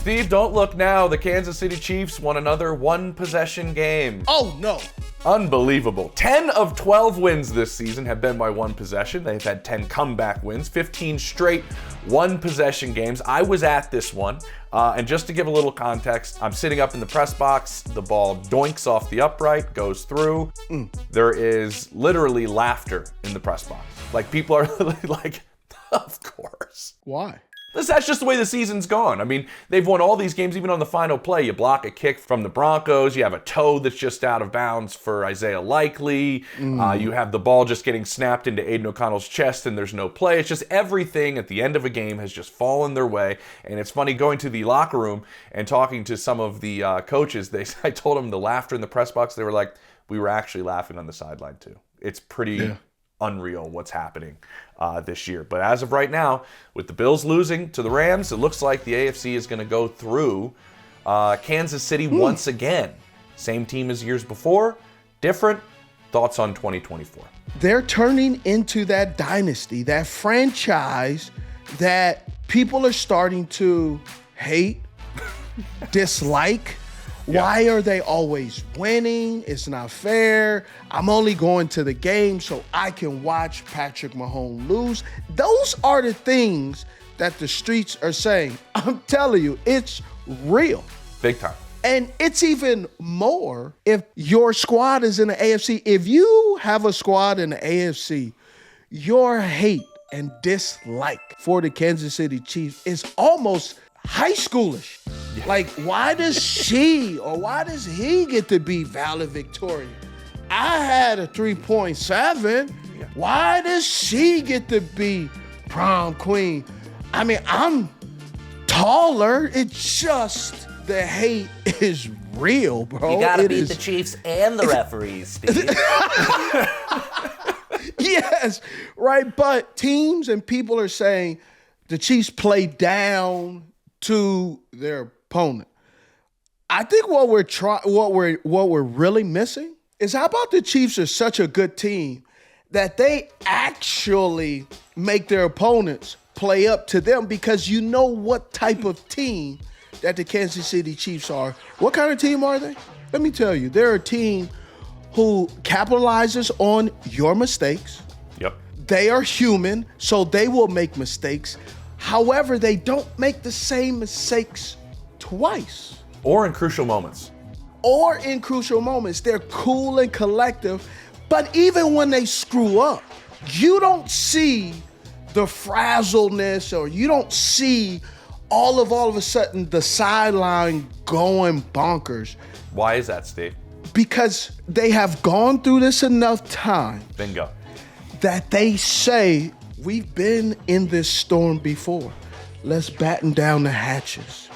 Steve, don't look now. The Kansas City Chiefs won another one-possession game. Oh, no. Unbelievable. 10 of 12 wins this season have been by one possession. They've had 10 comeback wins, 15 straight one-possession games. I was at this one. And just to give a little context, I'm sitting up in the press box. The ball doinks off the upright, goes through. There is literally laughter in the press box. Like, people are literally like, of course. Why? That's just the way the season's gone. I mean, they've won all these games, even on the final play. You block a kick from the Broncos. You have a toe that's just out of bounds for Isaiah Likely. You have the ball just getting snapped into Aiden O'Connell's chest and there's no play. It's just everything at the end of a game has just fallen their way. And it's funny going to the locker room and talking to some of the coaches. I told them the laughter in the press box. They were like, we were actually laughing on the sideline too. It's pretty unreal what's happening this year. But as of right now, with the Bills losing to the Rams, it looks like the AFC is going to go through Kansas City once again. Same team as years before, different. Thoughts on 2024? They're turning into that dynasty, that franchise that people are starting to hate, dislike. Why are they always winning? It's not fair. I'm only going to the game so I can watch Patrick Mahomes lose. Those are the things that the streets are saying. I'm telling you, it's real. Big time. And it's even more if your squad is in the AFC. If you have a squad in the AFC, your hate and dislike for the Kansas City Chiefs is almost high schoolish. Like, why does she or why does he get to be valedictorian? I had a 3.7. Why does she get to be prom queen? I mean, I'm taller. It's just the hate is real, bro. You gotta beat the Chiefs and the referees, Steve. Yes, right. But teams and people are saying the Chiefs play down to their opponent. I think what we're really missing is how about the Chiefs are such a good team that they actually make their opponents play up to them, because you know what type of team that the Kansas City Chiefs are. What kind of team are they? Let me tell you, they're a team who capitalizes on your mistakes. Yep. They are human, so they will make mistakes. However, they don't make the same mistakes twice. Or in crucial moments. They're cool and collective. But even when they screw up, you don't see the frazzleness, or you don't see all of a sudden the sideline going bonkers. Why is that, Steve? Because they have gone through this enough time. Bingo. That they say, we've been in this storm before. Let's batten down the hatches.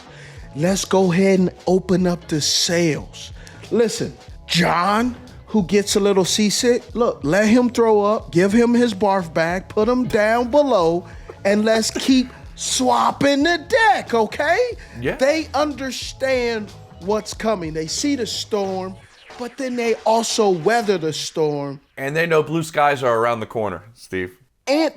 Let's go ahead and open up the sails. Listen, John, who gets a little seasick, look, let him throw up, give him his barf bag, put him down below, and let's keep swapping the deck, okay? Yeah. They understand what's coming. They see the storm, but then they also weather the storm. And they know blue skies are around the corner, Steve.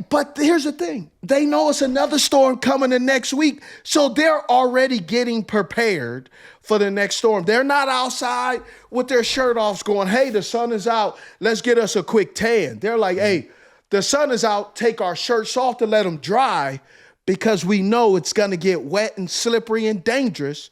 But here's the thing. They know it's another storm coming the next week, so they're already getting prepared for the next storm. They're not outside with their shirt off going, hey, the sun is out. Let's get us a quick tan. They're like, hey, the sun is out. Take our shirts off to let them dry, because we know it's going to get wet and slippery and dangerous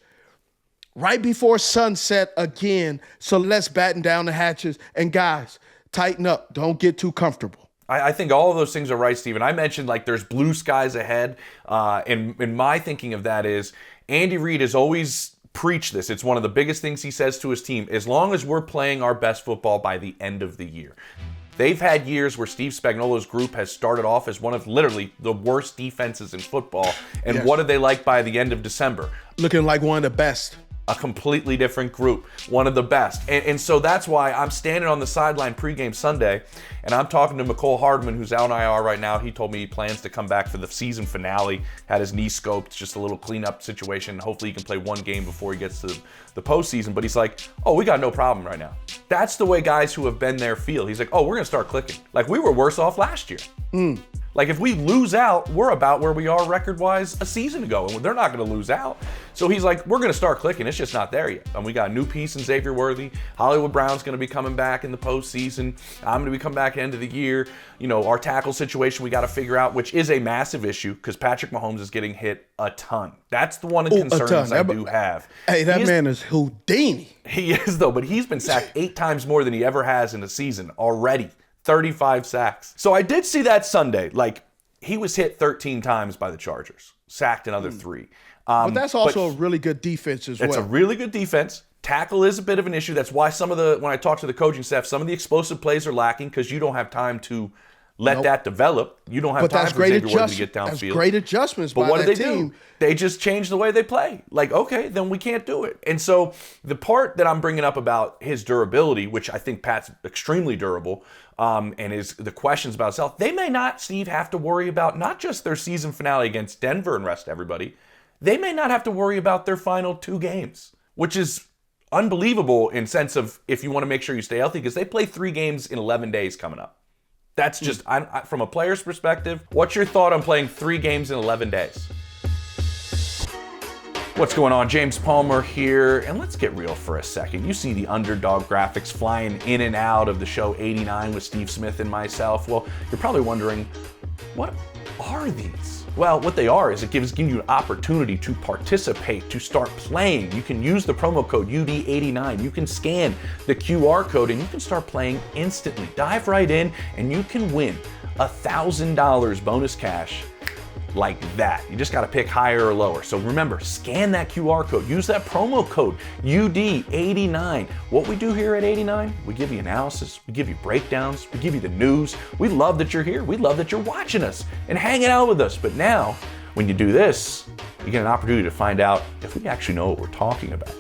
right before sunset again. So let's batten down the hatches. And guys, tighten up. Don't get too comfortable. I think all of those things are right, Steven. I mentioned like there's blue skies ahead. And my thinking of that is Andy Reid has always preached this. It's one of the biggest things he says to his team. As long as we're playing our best football by the end of the year. They've had years where Steve Spagnuolo's group has started off as one of literally the worst defenses in football. And Yes. What did they like by the end of December? Looking like one of the best. A completely different group, one of the best. And so that's why I'm standing on the sideline pregame Sunday, and I'm talking to McCole Hardman, who's out on IR right now. He told me he plans to come back for the season finale, had his knee scoped, just a little cleanup situation. Hopefully he can play one game before he gets to the postseason. But he's like, oh, we got no problem right now. That's the way guys who have been there feel. He's like, oh, we're going to start clicking. Like, we were worse off last year. Like, if we lose out, we're about where we are record-wise a season ago, and they're not going to lose out. So he's like, we're going to start clicking. It's just not there yet. And we got a new piece in Xavier Worthy. Hollywood Brown's going to be coming back in the postseason. I'm going to be coming back end of the year. You know, our tackle situation we got to figure out, which is a massive issue because Patrick Mahomes is getting hit a ton. That's the one of the concerns I do have. Hey, that man is Houdini. He is, though, but he's been sacked 8 times more than he ever has in a season already. 35 sacks. So I did see that Sunday. Like, he was hit 13 times by the Chargers, sacked another 3. But that's also a really good defense as well. It's a really good defense. Tackle is a bit of an issue. That's why when I talk to the coaching staff, some of the explosive plays are lacking because you don't have time to let that develop. You don't have time for Xavier Worthy to get downfield. That's great adjustments by that team. But what did they do? They just changed the way they play. Like, okay, then we can't do it. And so the part that I'm bringing up about his durability, which I think Pat's extremely durable, and the questions about his health, they may not, Steve, have to worry about not just their season finale against Denver and rest everybody. They may not have to worry about their final 2 games, which is unbelievable in sense of if you want to make sure you stay healthy, because they play 3 games in 11 days coming up. That's just, from a player's perspective, what's your thought on playing 3 games in 11 days? What's going on? James Palmer here, and let's get real for a second. You see the underdog graphics flying in and out of the show 89 with Steve Smith and myself. Well, you're probably wondering, what are these? Well, what they are is it gives you an opportunity to participate, to start playing. You can use the promo code UD89. You can scan the QR code and you can start playing instantly. Dive right in and you can win $1,000 bonus cash like that. You just got to pick higher or lower. So remember, scan that QR code. Use that promo code UD89. What we do here at 89, we give you analysis, we give you breakdowns, we give you the news. We love that you're here. We love that you're watching us and hanging out with us. But now, when you do this, you get an opportunity to find out if we actually know what we're talking about.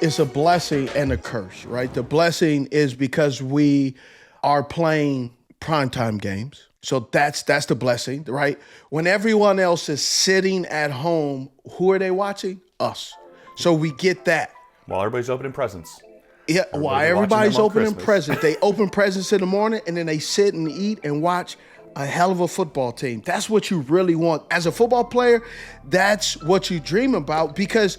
It's a blessing and a curse, right? The blessing is because we are playing primetime games. So that's the blessing, right? When everyone else is sitting at home, who are they watching? Us. So we get that. While everybody's opening presents. Yeah, while everybody's opening presents. They open presents in the morning and then they sit and eat and watch a hell of a football team. That's what you really want. As a football player, that's what you dream about, because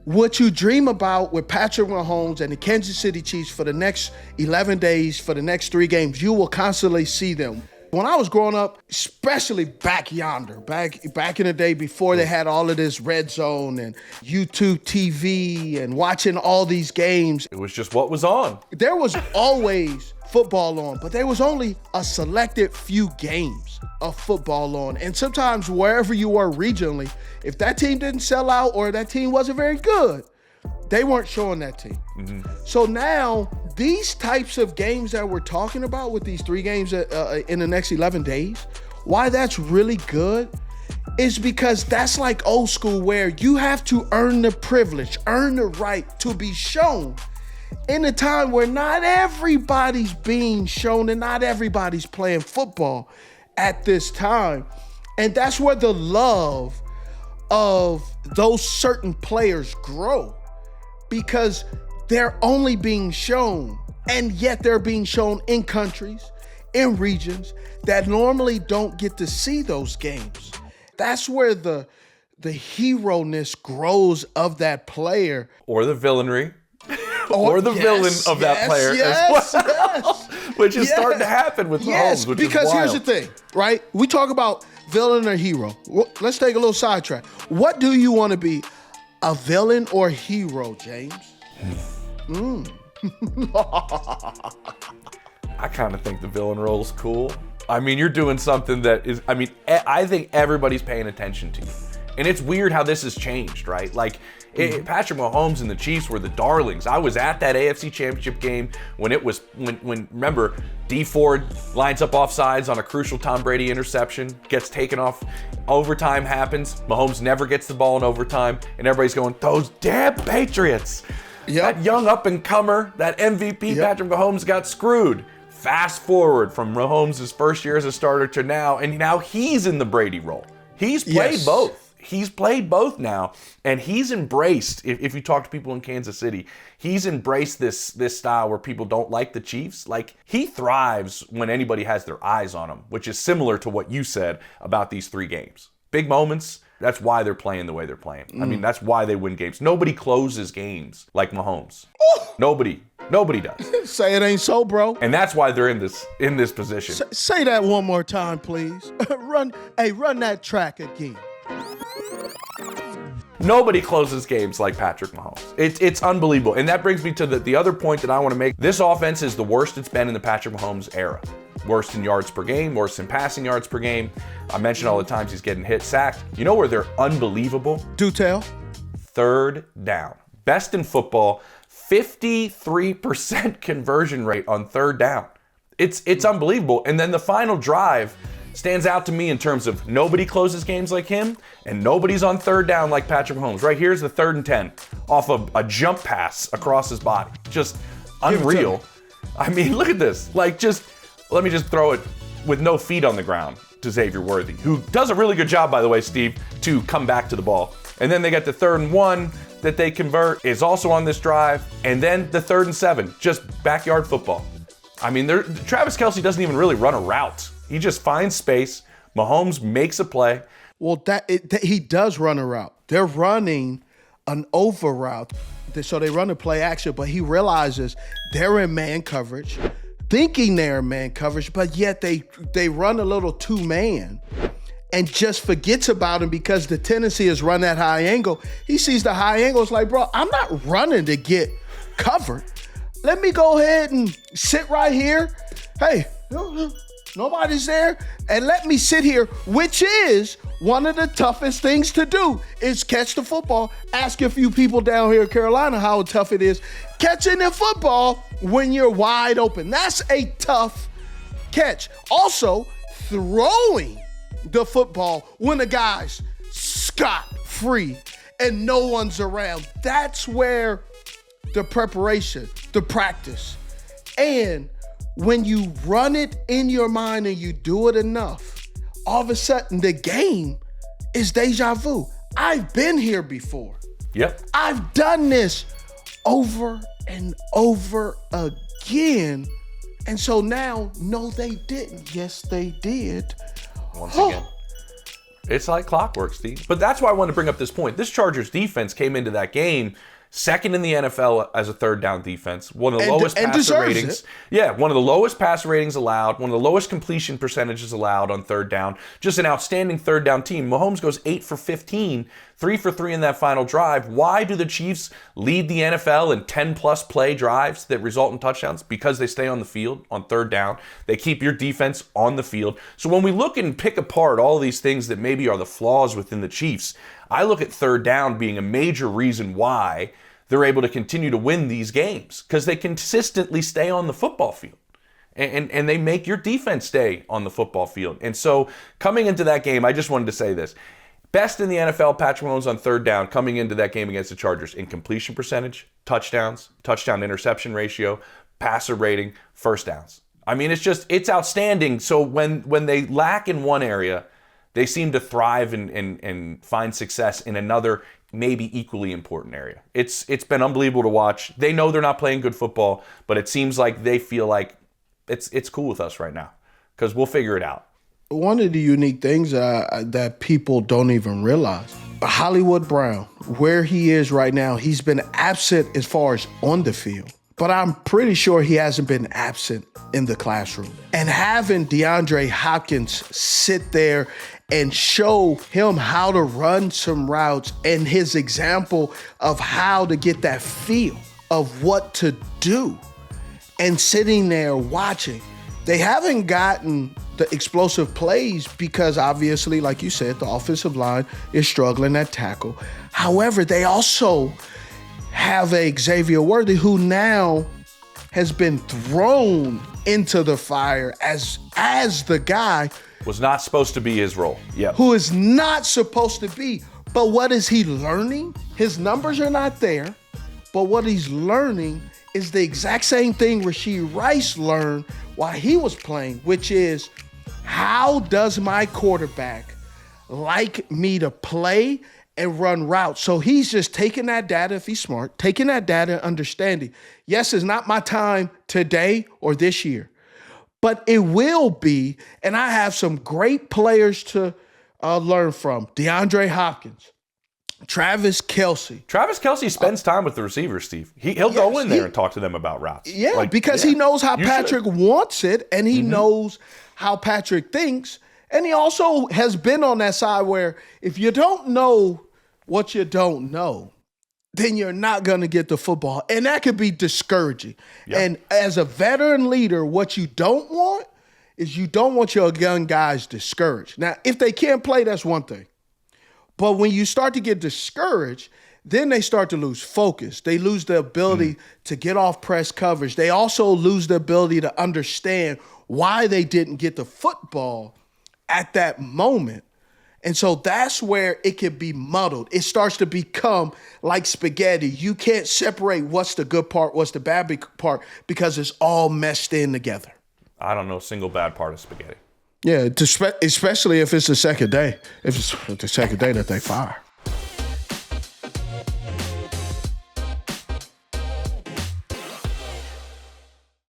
what you dream about with Patrick Mahomes and the Kansas City Chiefs for the next 11 days, for the next 3 games, you will constantly see them. When I was growing up, especially back yonder, back in the day before they had all of this Red Zone and YouTube TV and watching all these games. It was just what was on. There was always football on, but there was only a selected few games of football on. And sometimes wherever you were regionally, if that team didn't sell out or that team wasn't very good, they weren't showing that team. Mm-hmm. So now, these types of games that we're talking about with these 3 games in the next 11 days, why that's really good is because that's like old school where you have to earn the privilege, earn the right to be shown in a time where not everybody's being shown and not everybody's playing football at this time. And that's where the love of those certain players grow, because they're only being shown, and yet they're being shown in countries, in regions that normally don't get to see those games. That's where the hero-ness grows of that player. Or the villainy. Or the villain of that player as well. Which is starting to happen with Mahomes, which because is wild. Here's the thing, right? We talk about villain or hero. Let's take a little sidetrack. What do you want to be, a villain or hero, James? I kind of think the villain role is cool. I mean, you're doing something that is, I think everybody's paying attention to you. And it's weird how this has changed, right? Like, Patrick Mahomes and the Chiefs were the darlings. I was at that AFC Championship game when remember, D Ford lines up offsides on a crucial Tom Brady interception, gets taken off, overtime happens, Mahomes never gets the ball in overtime, and everybody's going, those damn Patriots. Yep. That young up-and-comer, that MVP, Patrick Mahomes, got screwed. Fast forward from Mahomes' first year as a starter to now, and now he's in the Brady role. He's played both. he's played both now, and he's embraced, if you talk to people in Kansas City, he's embraced this style where people don't like the Chiefs. Like, he thrives when anybody has their eyes on him, which is similar to what you said about these 3 games. Big moments, that's why they're playing the way they're playing. I mean, that's why they win games. Nobody closes games like Mahomes. Nobody does. Say it ain't so, bro. And that's why they're in this position. Say that one more time, please. run that track again. Nobody closes games like Patrick Mahomes. It's unbelievable. And that brings me to the other point that I want to make. This offense is the worst it's been in the Patrick Mahomes era. Worst in yards per game, worst in passing yards per game. I mentioned all the times he's getting hit, sacked. You know where they're unbelievable? Do tell. 3rd down. Best in football, 53% conversion rate on 3rd down. It's unbelievable. And then the final drive stands out to me in terms of nobody closes games like him, and nobody's on 3rd down like Patrick Mahomes. Right here's the 3rd and 10 off of a jump pass across his body. Just unreal. I mean, look at this. Like, let me just throw it with no feet on the ground to Xavier Worthy, who does a really good job, by the way, Steve, to come back to the ball. And then they get the 3rd and 1 that they convert, is also on this drive. And then the 3rd and 7, just backyard football. I mean, Travis Kelce doesn't even really run a route. He just finds space. Mahomes makes a play. Well, he does run a route. They're running an over route. So they run a play action, but he realizes they're in man coverage, thinking they're in man coverage, but yet they run a little 2-man and just forgets about him because the tendency is run that high angle. He sees the high angle. It's like, bro, I'm not running to get covered. Let me go ahead and sit right here. Hey, nobody's there. And let me sit here, which is one of the toughest things to do, is catch the football. Ask a few people down here in Carolina how tough it is catching the football when you're wide open. That's a tough catch. Also, throwing the football when the guy's scot-free and no one's around. That's where the preparation, the practice, and when you run it in your mind and you do it enough, all of a sudden the game is deja vu. I've been here before. Yep. I've done this over and over again. And so now, no, they didn't. Yes, they did. Once again. It's like clockwork, Steve. But that's why I wanted to bring up this point. This Chargers defense came into that game second in the NFL as a 3rd down defense. One of the lowest passer ratings. Yeah, one of the lowest passer ratings allowed, one of the lowest completion percentages allowed on 3rd down. Just an outstanding 3rd down team. Mahomes goes 8 for 15, 3 for 3 in that final drive. Why do the Chiefs lead the NFL in 10-plus play drives that result in touchdowns? Because they stay on the field on 3rd down. They keep your defense on the field. So when we look and pick apart all these things that maybe are the flaws within the Chiefs, I look at 3rd down being a major reason why they're able to continue to win these games, because they consistently stay on the football field. And they make your defense stay on the football field. And so coming into that game, I just wanted to say this. Best in the NFL, Patrick Mahomes on 3rd down coming into that game against the Chargers in completion percentage, touchdowns, touchdown interception ratio, passer rating, first downs. I mean, it's outstanding. So when they lack in one area, they seem to thrive and find success in another, maybe equally important area. It's been unbelievable to watch. They know they're not playing good football, but it seems like they feel like it's cool with us right now because we'll figure it out. One of the unique things that people don't even realize, Hollywood Brown, where he is right now, he's been absent as far as on the field. But I'm pretty sure he hasn't been absent in the classroom. And having DeAndre Hopkins sit there and show him how to run some routes and his example of how to get that feel of what to do and sitting there watching. They haven't gotten the explosive plays because obviously, like you said, the offensive line is struggling at tackle. However, they also have a Xavier Worthy who now has been thrown into the fire as the guy was not supposed to be his role. Yeah. Who is not supposed to be. But what is he learning? His numbers are not there. But what he's learning is the exact same thing Rashee Rice learned while he was playing, which is how does my quarterback like me to play and run routes. So he's just taking that data, if he's smart, taking that data and understanding. Yes, it's not my time today or this year, but it will be. And I have some great players to learn from. DeAndre Hopkins, Travis Kelce. Travis Kelce spends time with the receivers, Steve. He'll go in there and talk to them about routes. Yeah, because he knows how Patrick wants it, and he knows how Patrick thinks. And he also has been on that side where if you don't know what you don't know, then you're not going to get the football. And that could be discouraging. Yep. And as a veteran leader, what you don't want is you don't want your young guys discouraged. Now, if they can't play, that's one thing. But when you start to get discouraged, then they start to lose focus. They lose the ability to get off press coverage. They also lose the ability to understand why they didn't get the football at that moment. And so that's where it can be muddled. It starts to become like spaghetti. You can't separate what's the good part, what's the bad part, because it's all meshed in together. I don't know a single bad part of spaghetti. Yeah, especially if it's the second day. If it's the second day that they fire.